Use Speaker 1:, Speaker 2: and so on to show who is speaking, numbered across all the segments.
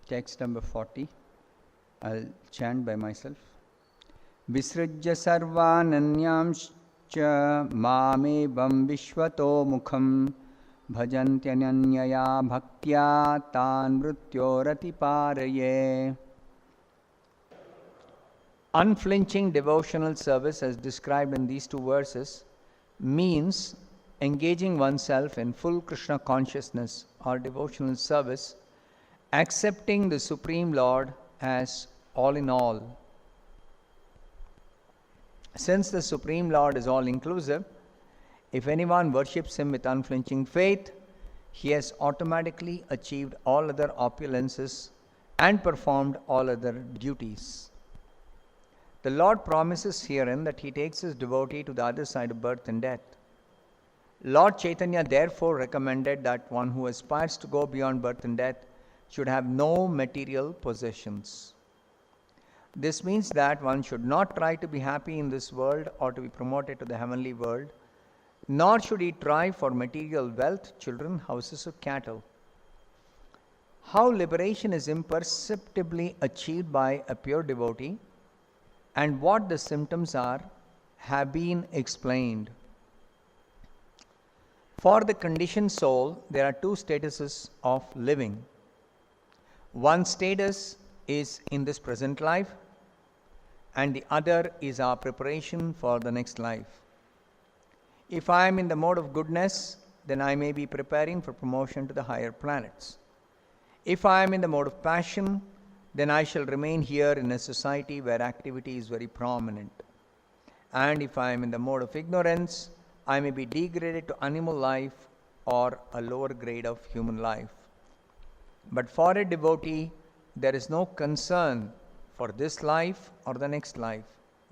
Speaker 1: Text number 40. I'll chant by myself. Visrujya sarvananyamscha mamevam vishvato mukham bhajantyanyaya bhaktya tan mrutyorati paraye. Unflinching devotional service, as described in these two verses, means engaging oneself in full Krishna consciousness or devotional service, accepting the Supreme Lord as all in all. Since the Supreme Lord is all-inclusive, if anyone worships Him with unflinching faith, he has automatically achieved all other opulences and performed all other duties. The Lord promises herein that He takes His devotee to the other side of birth and death. Lord Chaitanya therefore recommended that one who aspires to go beyond birth and death should have no material possessions. This means that one should not try to be happy in this world or to be promoted to the heavenly world, nor should he try for material wealth, children, houses, or cattle. How liberation is imperceptibly achieved by a pure devotee and what the symptoms are have been explained. For the conditioned soul, there are two statuses of living. One status is in this present life, and the other is our preparation for the next life. If I am in the mode of goodness, then I may be preparing for promotion to the higher planets. If I am in the mode of passion, then I shall remain here in a society where activity is very prominent. And if I am in the mode of ignorance, I may be degraded to animal life or a lower grade of human life. But for a devotee, there is no concern for this life or the next life,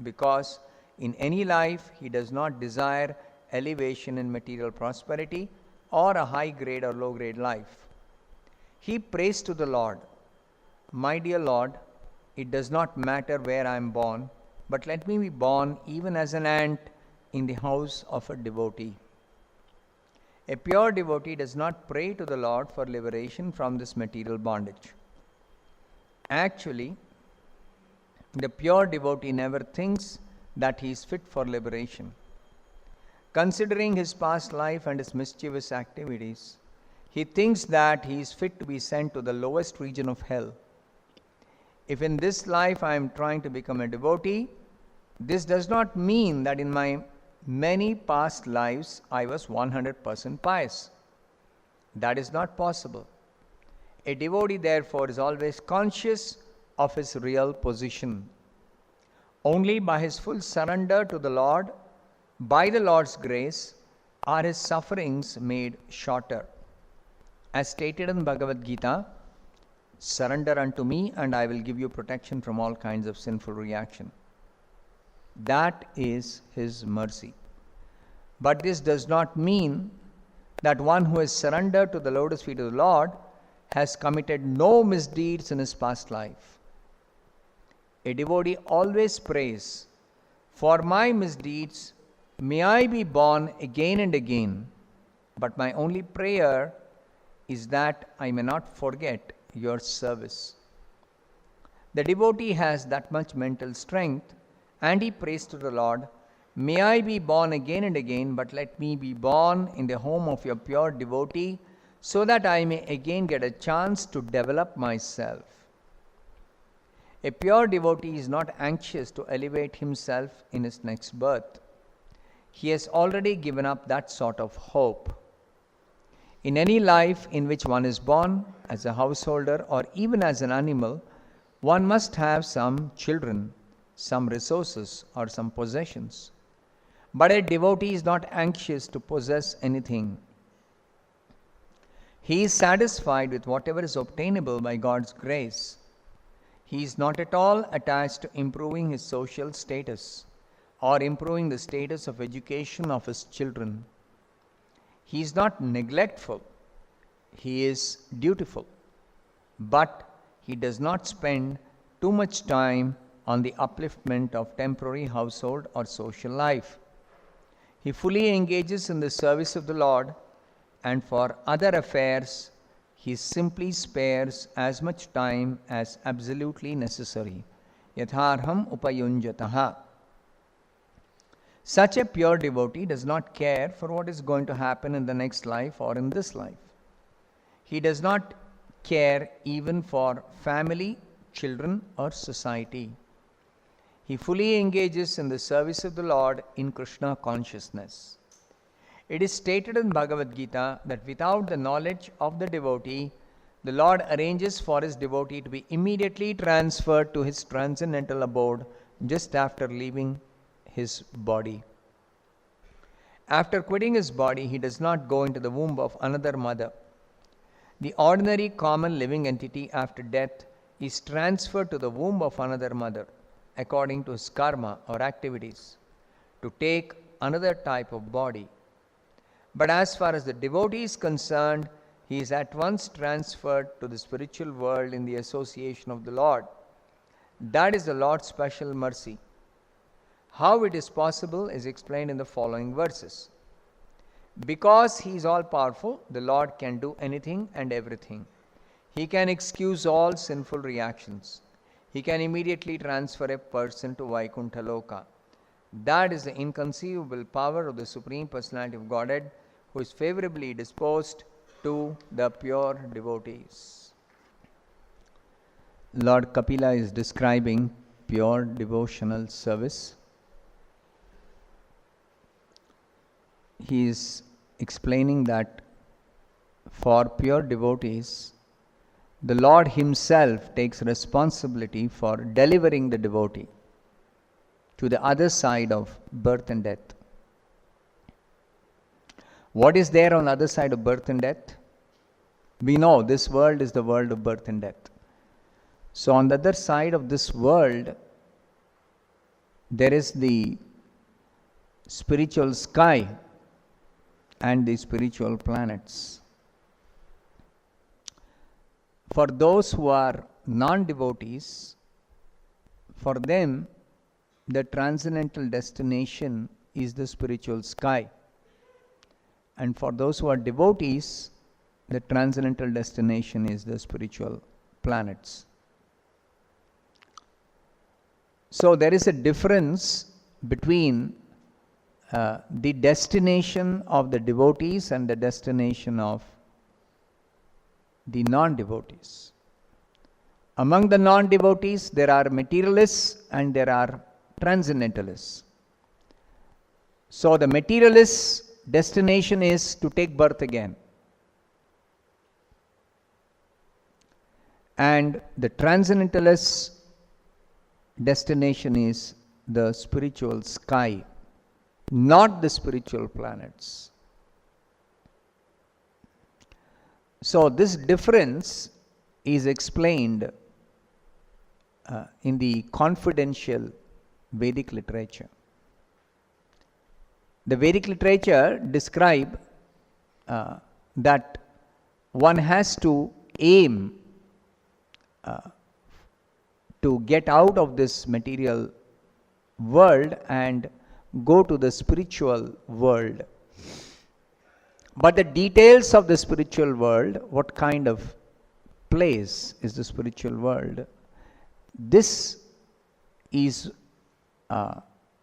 Speaker 1: because in any life he does not desire elevation in material prosperity or a high grade or low grade life. He prays to the Lord, "My dear Lord, it does not matter where I am born, but let me be born even as an ant in the house of a devotee." A pure devotee does not pray to the Lord for liberation from this material bondage. Actually, the pure devotee never thinks that he is fit for liberation. Considering his past life and his mischievous activities, he thinks that he is fit to be sent to the lowest region of hell. If in this life I am trying to become a devotee, this does not mean that in my many past lives I was 100% pious. That is not possible. A devotee therefore is always conscious of his real position. Only by his full surrender to the Lord, by the Lord's grace, are his sufferings made shorter. As stated in Bhagavad Gita, "Surrender unto me and I will give you protection from all kinds of sinful reaction." That is His mercy. But this does not mean that one who has surrendered to the lotus feet of the Lord has committed no misdeeds in his past life. A devotee always prays, "For my misdeeds may I be born again and again, but my only prayer is that I may not forget your service." The devotee has that much mental strength, and he prays to the Lord, "May I be born again and again, but let me be born in the home of your pure devotee, so that I may again get a chance to develop myself." A pure devotee is not anxious to elevate himself in his next birth. He has already given up that sort of hope. In any life in which one is born, as a householder or even as an animal, one must have some children, some resources, or some possessions. But a devotee is not anxious to possess anything. He is satisfied with whatever is obtainable by God's grace. He is not at all attached to improving his social status or improving the status of education of his children. He is not neglectful. He is dutiful. But he does not spend too much time on the upliftment of temporary household or social life. He fully engages in the service of the Lord, and for other affairs he simply spares as much time as absolutely necessary. Yatharham upayunjataha. Such a pure devotee does not care for what is going to happen in the next life or in this life. He does not care even for family, children, or society. He fully engages in the service of the Lord in Krishna consciousness. It is stated in Bhagavad Gita that without the knowledge of the devotee, the Lord arranges for his devotee to be immediately transferred to his transcendental abode just after leaving his body. After quitting his body, he does not go into the womb of another mother. The ordinary common living entity after death is transferred to the womb of another mother according to his karma or activities to take another type of body. But as far as the devotee is concerned, he is at once transferred to the spiritual world in the association of the Lord. That is the Lord's special mercy. How it is possible is explained in the following verses. Because he is all powerful, the Lord can do anything and everything. He can excuse all sinful reactions. He can immediately transfer a person to Vaikuntha Loka. That is the inconceivable power of the Supreme Personality of Godhead, who is favorably disposed to the pure devotees. Lord Kapila is describing pure devotional service. He is explaining that for pure devotees, the Lord himself takes responsibility for delivering the devotee to the other side of birth and death. What is there on the other side of birth and death? We know this world is the world of birth and death. So on the other side of this world, there is the spiritual sky and the spiritual planets. For those who are non-devotees, for them the transcendental destination is the spiritual sky. And for those who are devotees, the transcendental destination is the spiritual planets. So there is a difference between the destination of the devotees and the destination of the non-devotees. Among the non-devotees, there are materialists and there are transcendentalists. So the materialist's destination is to take birth again. And the transcendentalist's destination is the spiritual sky, not the spiritual planets. So this difference is explained in the confidential Vedic literature. The Vedic literature describe that one has to aim to get out of this material world and go to the spiritual world. But the details of the spiritual world, what kind of place is the spiritual world, this is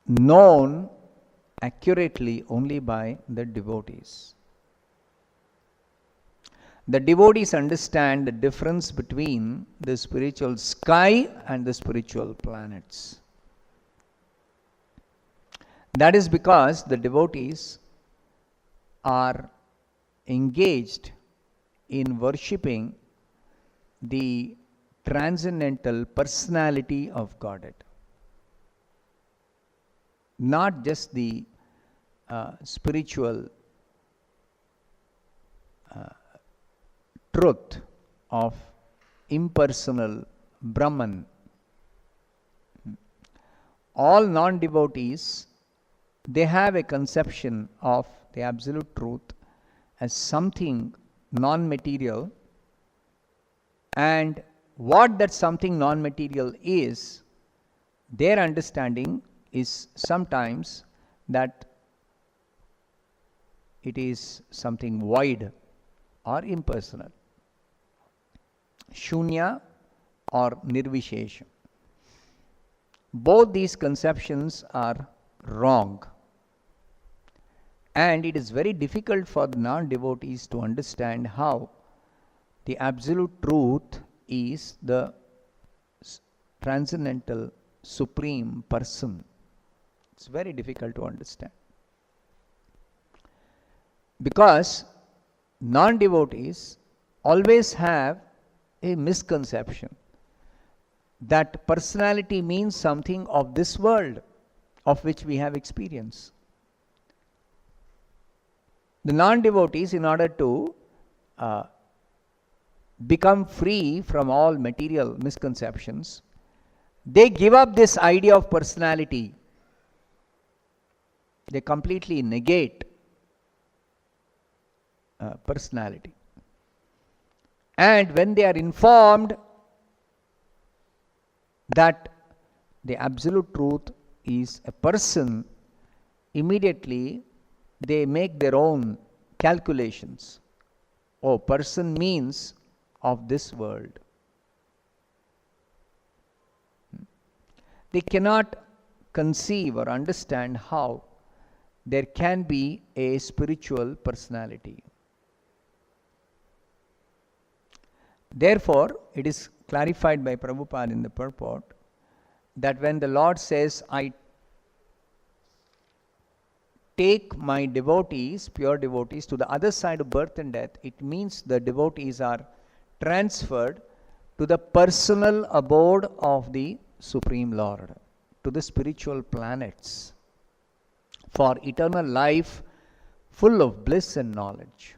Speaker 1: known accurately only by the devotees. The devotees understand the difference between the spiritual sky and the spiritual planets. That is because the devotees are engaged in worshipping the transcendental personality of Godhead, not just the spiritual truth of impersonal Brahman. All non-devotees, they have a conception of the absolute truth as something non-material, and what that something non-material is, their understanding is sometimes that it is something void or impersonal. Shunya or Nirvishesha. Both these conceptions are wrong. And it is very difficult for the non-devotees to understand how the absolute truth is the transcendental supreme person. It's very difficult to understand. Because non-devotees always have a misconception that personality means something of this world of which we have experience. The non-devotees, in order to become free from all material misconceptions, they give up this idea of personality. They completely negate personality. And when they are informed that the absolute truth is a person, immediately they make their own calculations. Oh, person means of this world. They cannot conceive or understand how there can be a spiritual personality. Therefore, it is clarified by Prabhupada in the purport that when the Lord says, I take my devotees, pure devotees, to the other side of birth and death, it means the devotees are transferred to the personal abode of the Supreme Lord, to the spiritual planets, for eternal life full of bliss and knowledge.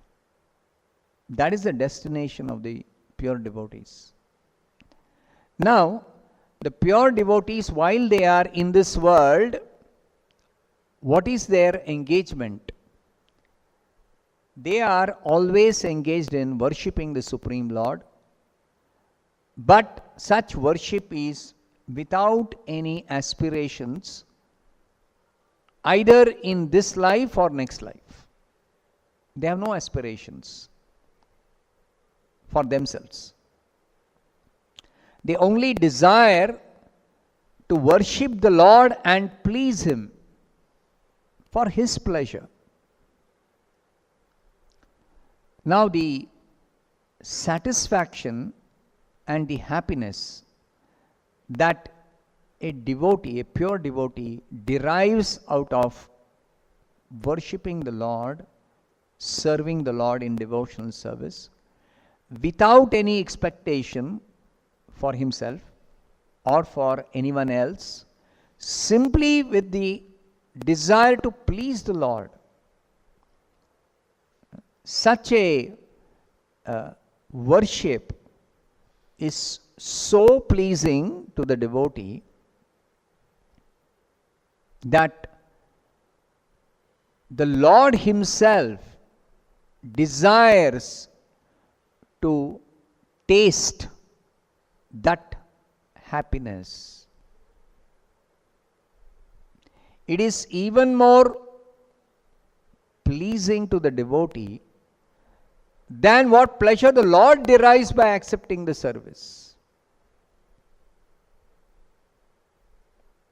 Speaker 1: That is the destination of the pure devotees. Now, the pure devotees, while they are in this world, what is their engagement? They are always engaged in worshipping the Supreme Lord, but such worship is without any aspirations, either in this life or next life. They have no aspirations for themselves. They only desire to worship the Lord and please Him for His pleasure. Now, the satisfaction and the happiness that a devotee, a pure devotee, derives out of worshipping the Lord, serving the Lord in devotional service, without any expectation for himself or for anyone else, simply with the desire to please the Lord. Such a worship is so pleasing to the devotee that the Lord Himself desires to taste that happiness. It is even more pleasing to the devotee than what pleasure the Lord derives by accepting the service.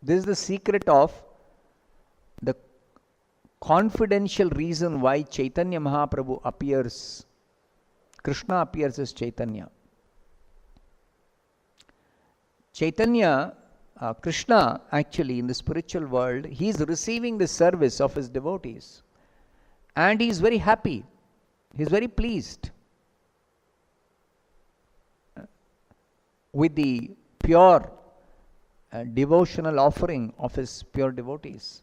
Speaker 1: This is the secret of the confidential reason why Chaitanya Mahaprabhu appears. Krishna appears as Chaitanya. Krishna actually in the spiritual world, he is receiving the service of his devotees. And he is very happy. He is very pleased with the pure devotional offering of his pure devotees.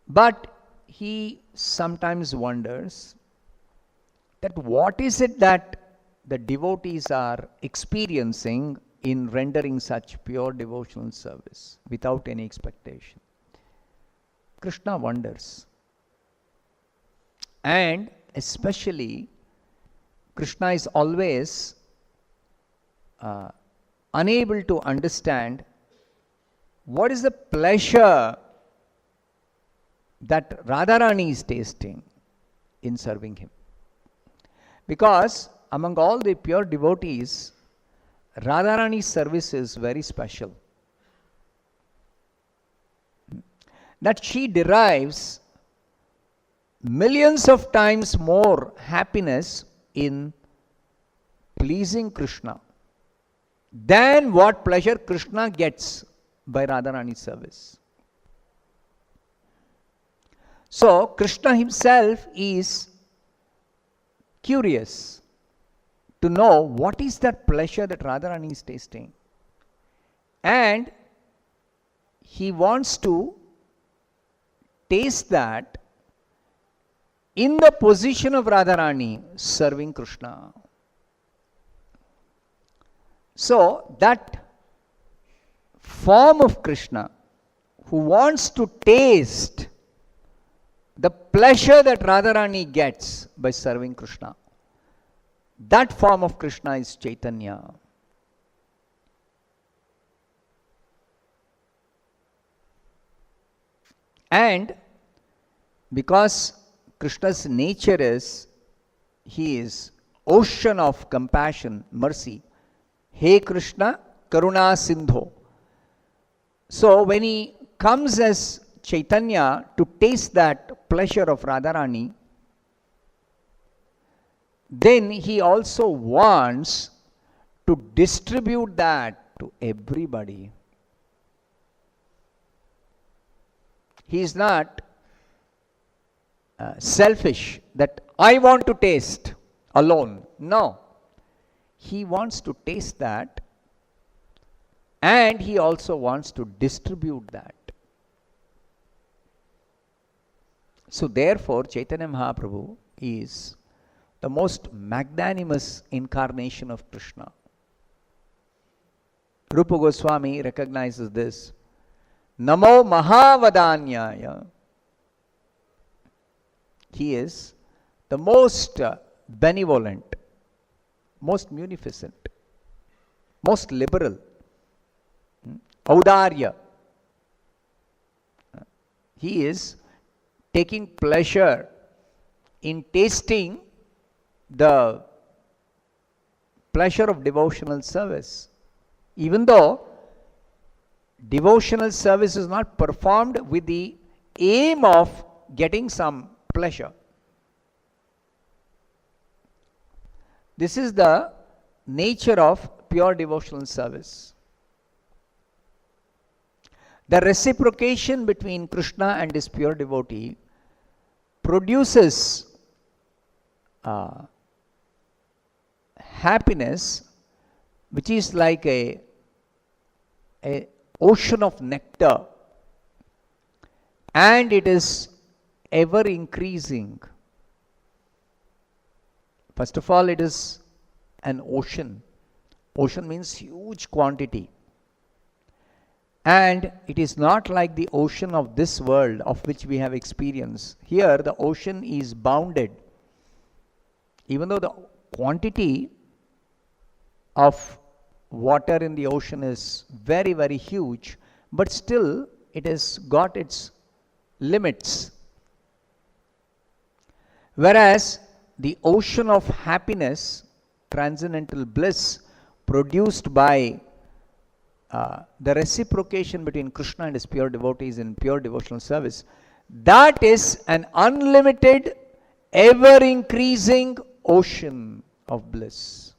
Speaker 1: But he sometimes wonders that what is it that the devotees are experiencing in rendering such pure devotional service without any expectation. Krishna wonders. And especially, Krishna is always unable to understand what is the pleasure that Radharani is tasting in serving him. Because among all the pure devotees, Radharani's service is very special. That she derives millions of times more happiness in pleasing Krishna than what pleasure Krishna gets by Radharani's service. So, Krishna himself is curious to know what is that pleasure that Radharani is tasting. And he wants to taste that in the position of Radharani serving Krishna. So, that form of Krishna who wants to taste the pleasure that Radharani gets by serving Krishna, that form of Krishna is Chaitanya. And because Krishna's nature is, he is ocean of compassion, mercy. Hey Krishna, Karuna Sindho. So when he comes as Chaitanya to taste that pleasure of Radharani, then he also wants to distribute that to everybody. He is not selfish that I want to taste alone. No. He wants to taste that, and he also wants to distribute that. So therefore, Chaitanya Mahaprabhu is the most magnanimous incarnation of Krishna. Rupa Goswami recognizes this. Namo Mahavadanyaya. He is the most benevolent, most munificent, most liberal, Audarya. He is taking pleasure in tasting the pleasure of devotional service. Even though devotional service is not performed with the aim of getting some pleasure. This is the nature of pure devotional service. The reciprocation between Krishna and his pure devotee produces happiness which is like a ocean of nectar, and it is ever increasing. First of all, it is an ocean. Ocean means huge quantity. And it is not like the ocean of this world of which we have experience. Here the ocean is bounded. Even though the quantity of water in the ocean is very, very huge, but still it has got its limits. Whereas the ocean of happiness, transcendental bliss, produced by the reciprocation between Krishna and his pure devotees in pure devotional service, that is an unlimited, ever increasing ocean of bliss.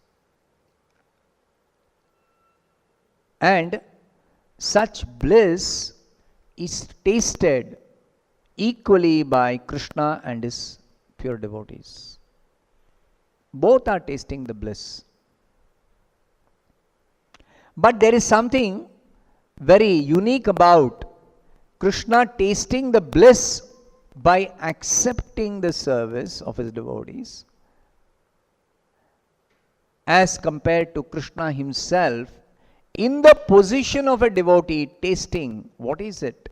Speaker 1: And such bliss is tasted equally by Krishna and his pure devotees. Both are tasting the bliss. But there is something very unique about Krishna tasting the bliss by accepting the service of his devotees, as compared to Krishna himself in the position of a devotee tasting what is it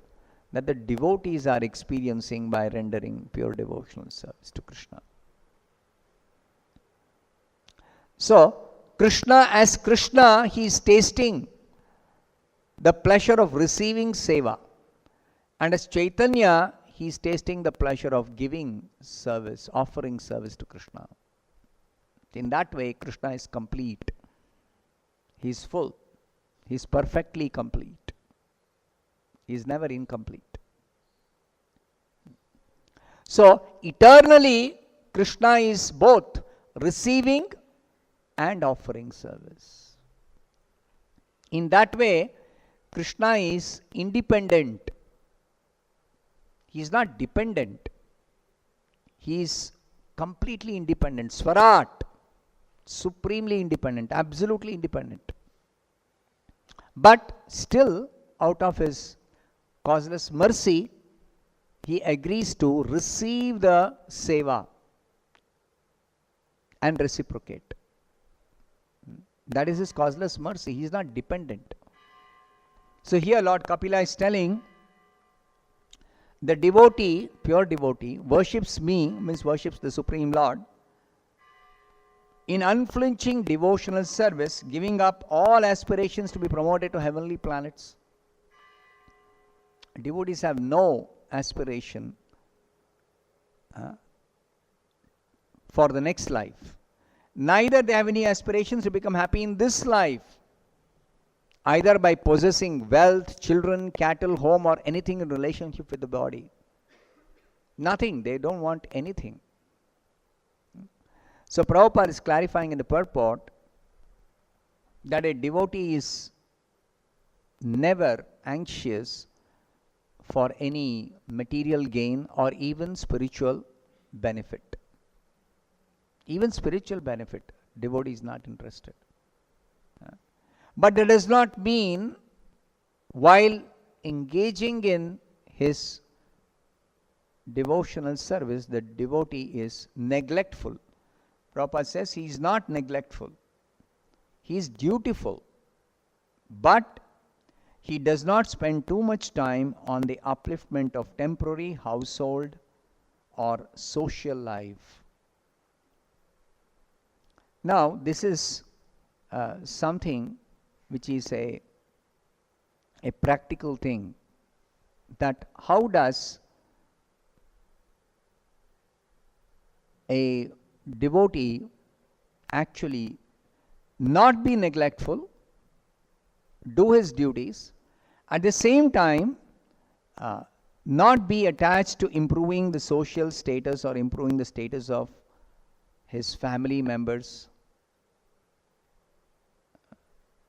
Speaker 1: that the devotees are experiencing by rendering pure devotional service to Krishna. So, Krishna, as Krishna, he is tasting the pleasure of receiving seva. And as Chaitanya, he is tasting the pleasure of giving service, offering service to Krishna. In that way, Krishna is complete. He is full. He is perfectly complete. He is never incomplete. So, eternally, Krishna is both receiving and offering service. In that way, Krishna is independent. He is not dependent. He is completely independent. Swarat, supremely independent, absolutely independent. But still, out of his causeless mercy, he agrees to receive the seva and reciprocate. That is his causeless mercy. He is not dependent. So here Lord Kapila is telling, the devotee, pure devotee, worships me, means worships the Supreme Lord, in unflinching devotional service, giving up all aspirations to be promoted to heavenly planets. Devotees have no aspiration for the next life. Neither they have any aspirations to become happy in this life, either by possessing wealth, children, cattle, home, or anything in relationship with the body. Nothing. They don't want anything. So Prabhupada is clarifying in the purport that a devotee is never anxious for any material gain or even spiritual benefit. Even spiritual benefit, devotee is not interested. But that does not mean while engaging in his devotional service, the devotee is neglectful. Prabhupada says he is not neglectful. He is dutiful. But he does not spend too much time on the upliftment of temporary household or social life. Now, this is something which is a practical thing, that how does a devotee actually not be neglectful, do his duties, at the same time not be attached to improving the social status or improving the status of his family members.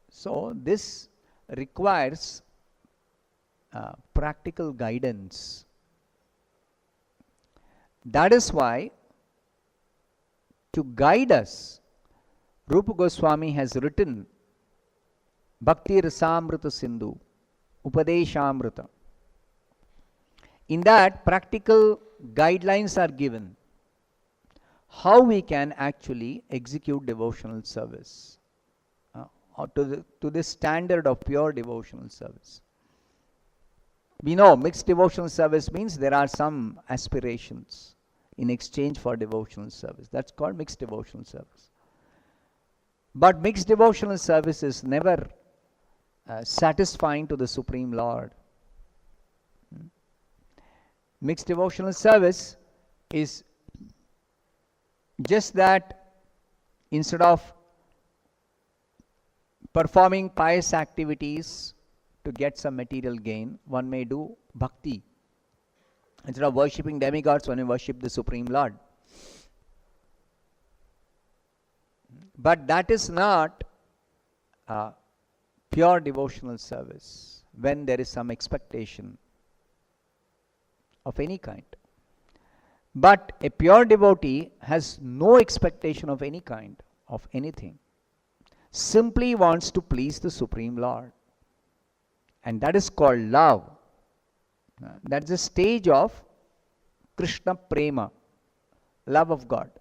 Speaker 1: So this requires practical guidance. That is why, to guide us, Rupa Goswami has written Bhakti Rasamrita Sindhu, Upadeshamrita. In that, practical guidelines are given how we can actually execute devotional service to the standard of pure devotional service. We know mixed devotional service means there are some aspirations in exchange for devotional service. That's called mixed devotional service. But mixed devotional service is never satisfying to the Supreme Lord. Mixed devotional service is just that instead of performing pious activities to get some material gain, one may do bhakti. Instead of worshipping demigods, one may worship the Supreme Lord. But that is not pure devotional service when there is some expectation of any kind. But a pure devotee has no expectation of any kind, of anything. Simply wants to please the Supreme Lord. And that is called love. That's the stage of Krishna Prema, love of God.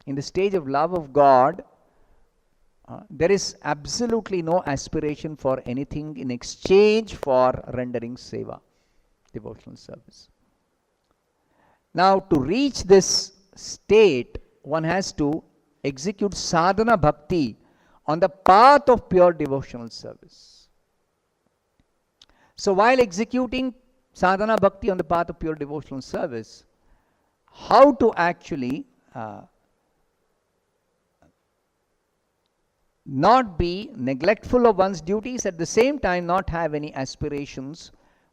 Speaker 1: In the stage of love of God, there is absolutely no aspiration for anything in exchange for rendering seva, devotional service. Now, to reach this state, one has to execute sadhana bhakti on the path of pure devotional service. So, while executing sadhana bhakti on the path of pure devotional service, how to actually not be neglectful of one's duties, at the same time not have any aspirations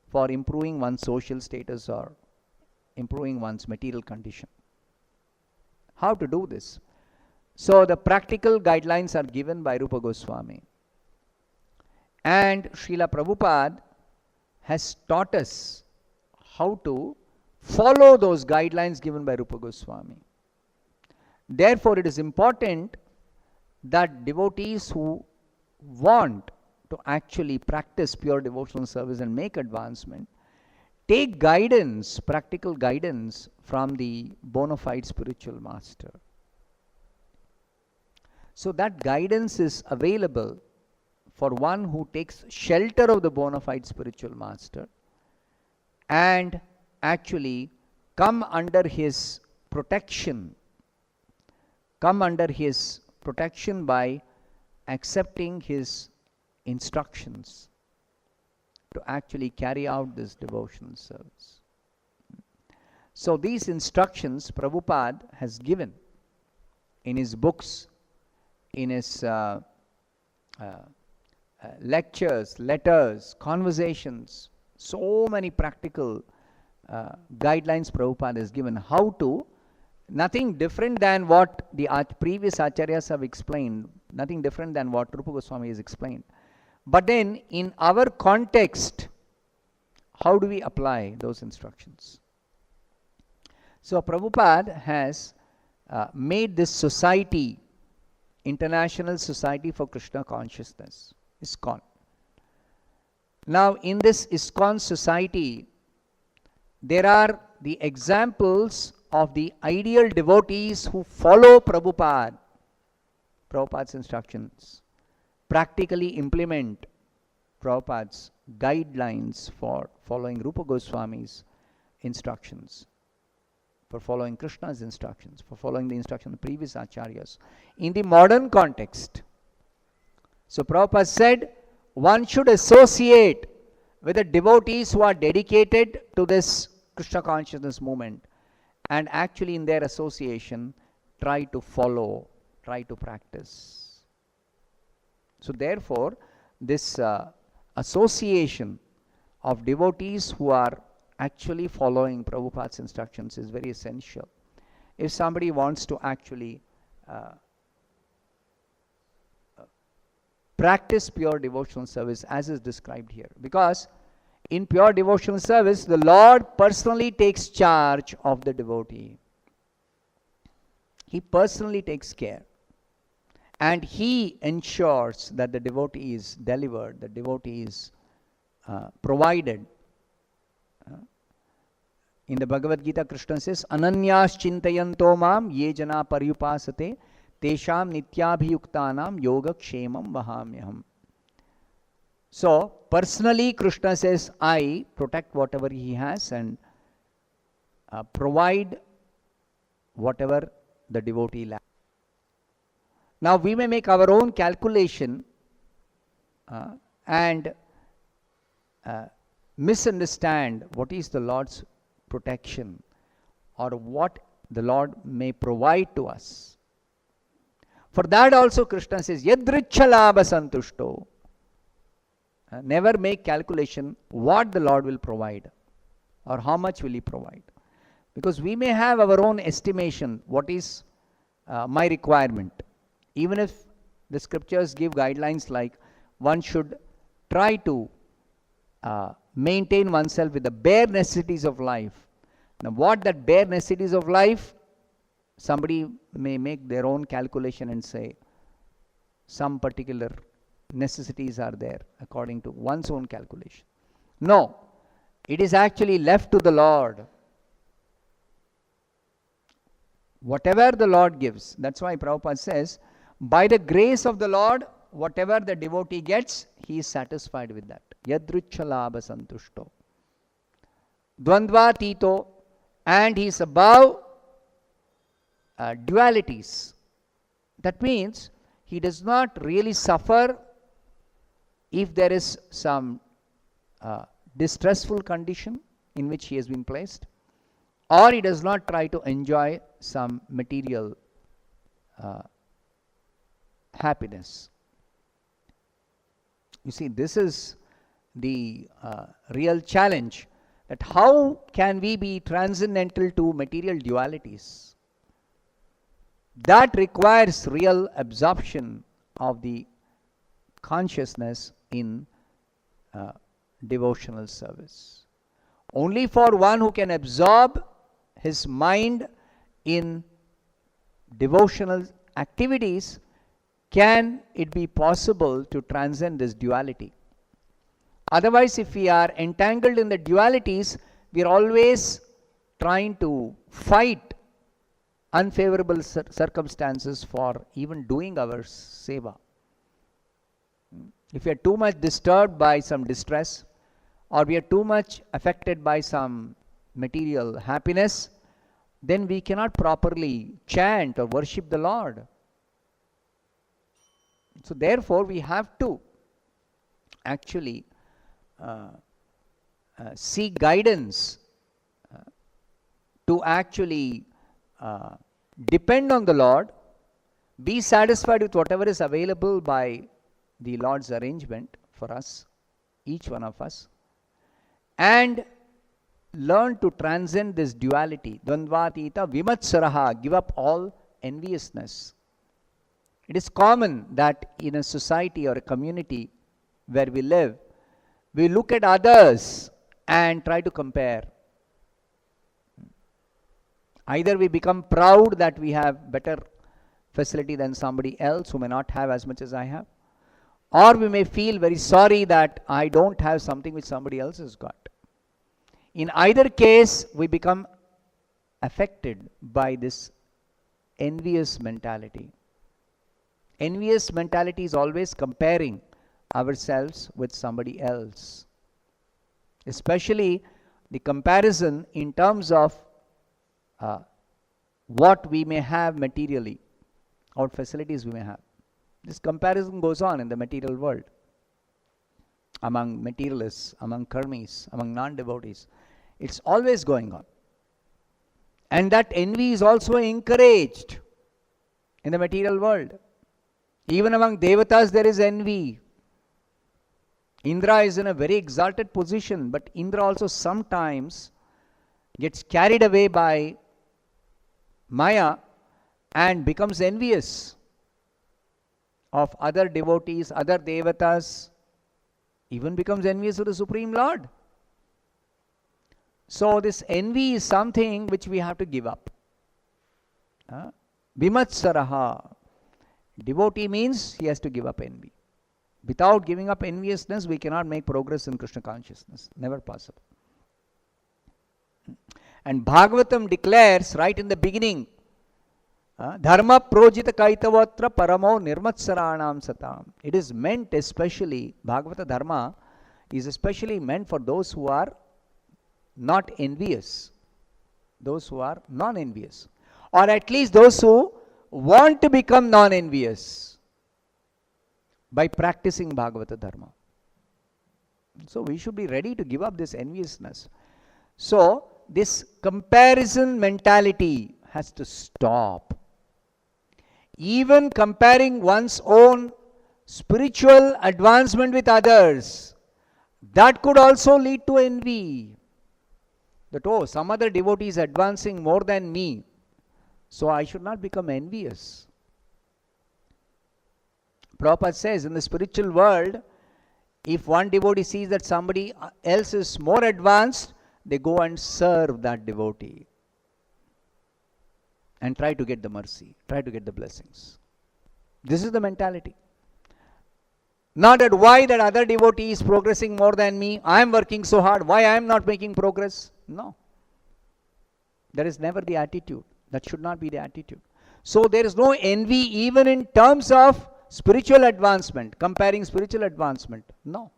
Speaker 1: for improving one's social status or improving one's material condition. How to do this? So the practical guidelines are given by Rupa Goswami. And Srila Prabhupada has taught us how to follow those guidelines given by Rupa Goswami. Therefore, it is important that devotees who want to actually practice pure devotional service and make advancement take guidance, practical guidance from the bona fide spiritual master. So that guidance is available for one who takes shelter of the bona fide spiritual master and actually come under his protection by accepting his instructions to actually carry out this devotional service. So these instructions Prabhupada has given in his books, in his lectures, letters, conversations. So many practical guidelines Prabhupada has given how to, nothing different than what the previous acharyas have explained, nothing different than what Rupa Goswami has explained. But then in our context, how do we apply those instructions? So Prabhupada has made this society, International Society for Krishna Consciousness, ISKCON. Now in this ISKCON society, there are the examples of the ideal devotees who follow Prabhupada's instructions, practically implement Prabhupada's guidelines for following Rupa Goswami's instructions, for following Krishna's instructions, for following the instructions of the previous acharyas in the modern context. So Prabhupada said one should associate with the devotees who are dedicated to this Krishna consciousness movement and actually in their association try to follow, try to practice. So therefore this association of devotees who are actually following Prabhupada's instructions is very essential if somebody wants to actually practice pure devotional service as is described here. Because in pure devotional service, the Lord personally takes charge of the devotee. He personally takes care. And he ensures that the devotee is delivered, the devotee is provided. In the Bhagavad Gita, Krishna says, Ananyas chintayanto mam ye jana paryupasate tesham nityabhiyuktanam yoga kshemam vahamyaham. So, personally Krishna says, I protect whatever he has and provide whatever the devotee lacks. Now, we may make our own calculation and misunderstand what is the Lord's protection or what the Lord may provide to us. For that also Krishna says, Yadrichalabha santushto. Never make calculation what the Lord will provide or how much will he provide. Because we may have our own estimation, what is my requirement. Even if the scriptures give guidelines like one should try to maintain oneself with the bare necessities of life. Now what that bare necessities of life, somebody may make their own calculation and say some particular necessities are there according to one's own calculation. No, it is actually left to the Lord. Whatever the Lord gives, that's why Prabhupada says, by the grace of the Lord, whatever the devotee gets, he is satisfied with that. Yadruchalabha santushto. Dvandva tito, and he is above dualities. That means he does not really suffer if there is some distressful condition in which he has been placed, or he does not try to enjoy some material happiness. You see, this is the real challenge, that how can we be transcendental to material dualities? That requires real absorption of the consciousness in devotional service. Only for one who can absorb his mind in devotional activities can it be possible to transcend this duality. Otherwise, if we are entangled in the dualities, we are always trying to fight unfavorable circumstances for even doing our seva. If we are too much disturbed by some distress, or we are too much affected by some material happiness, then we cannot properly chant or worship the Lord. So therefore, we have to actually seek guidance to actually depend on the Lord, be satisfied with whatever is available by the Lord's arrangement for us, each one of us, and learn to transcend this duality. Dvandvatita vimatsaraha, give up all enviousness. It is common that in a society or a community where we live, we look at others and try to compare. Either we become proud that we have better facility than somebody else who may not have as much as I have, or we may feel very sorry that I don't have something which somebody else has got. In either case, we become affected by this envious mentality. Envious mentality is always comparing ourselves with somebody else, especially the comparison in terms of what we may have materially, or facilities we may have. This comparison goes on in the material world, among materialists, among karmis, among non-devotees. It's always going on. And that envy is also encouraged in the material world. Even among devatas there is envy. Indra is in a very exalted position, but Indra also sometimes gets carried away by Maya and becomes envious of other devotees, other devatas, even becomes envious of the Supreme Lord. So this envy is something which we have to give up. Vimatsaraha. Devotee means he has to give up envy. Without giving up enviousness, we cannot make progress in Krishna consciousness. Never possible. And Bhagavatam declares right in the beginning, Dharma projita kaitavatra paramo nirmatsaranam satam. It is meant especially, Bhagavata Dharma is especially meant for those who are not envious, those who are non-envious, or at least those who want to become non-envious by practicing Bhagavata Dharma. So we should be ready to give up this enviousness. So this comparison mentality has to stop. Even comparing one's own spiritual advancement with others, that could also lead to envy. That, oh, some other devotee is advancing more than me, so I should not become envious. Prabhupada says, in the spiritual world, if one devotee sees that somebody else is more advanced, they go and serve that devotee and try to get the mercy, try to get the blessings. This is the mentality. Not that why that other devotee is progressing more than me, I am working so hard, why I am not making progress? No. That is never the attitude. That should not be the attitude. So there is no envy even in terms of spiritual advancement, comparing spiritual advancement. No.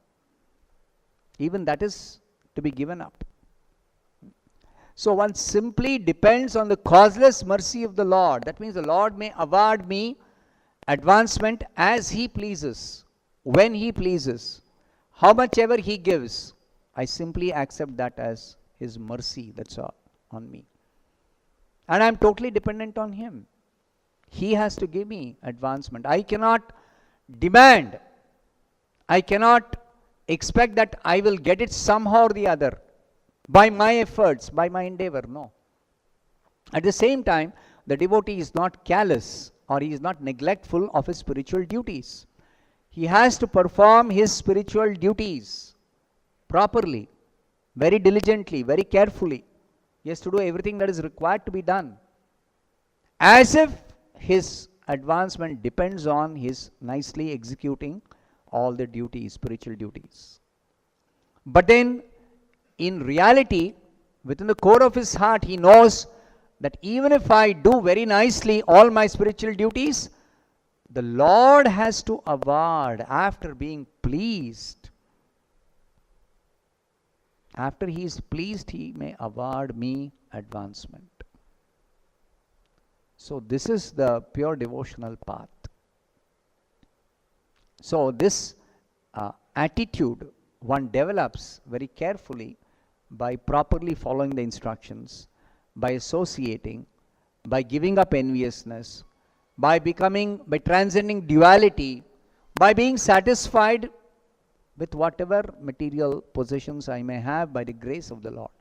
Speaker 1: Even that is to be given up. So one simply depends on the causeless mercy of the Lord. That means the Lord may award me advancement as He pleases, when He pleases, how much ever He gives. I simply accept that as His mercy, that's all, on me. And I am totally dependent on Him. He has to give me advancement. I cannot demand,
Speaker 2: I cannot expect that I will get it somehow or the other by my efforts, by my endeavor. No. At the same time, the devotee is not callous or he is not neglectful of his spiritual duties. He has to perform his spiritual duties properly, very diligently, very carefully. He has to do everything that is required to be done, as if his advancement depends on his nicely executing all the duties, spiritual duties. But then, in reality, within the core of his heart, he knows that even if I do very nicely all my spiritual duties, the Lord has to award after being pleased. After he is pleased, he may award me advancement. So this is the pure devotional path. So this attitude one develops very carefully by properly following the instructions, by associating, by giving up enviousness, by transcending duality, by being satisfied with whatever material possessions I may have by the grace of the Lord.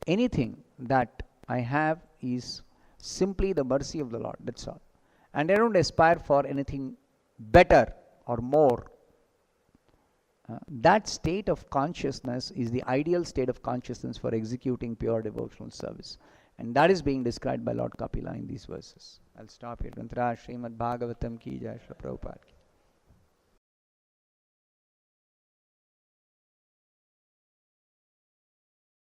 Speaker 2: Anything that I have is simply the mercy of the Lord, that's all. And I don't aspire for anything better or more. That state of consciousness is the ideal state of consciousness for executing pure devotional service. And that is being described by Lord Kapila in these verses. I'll stop here. Srimad Bhagavatam ki jai, Srila Prabhupada ki.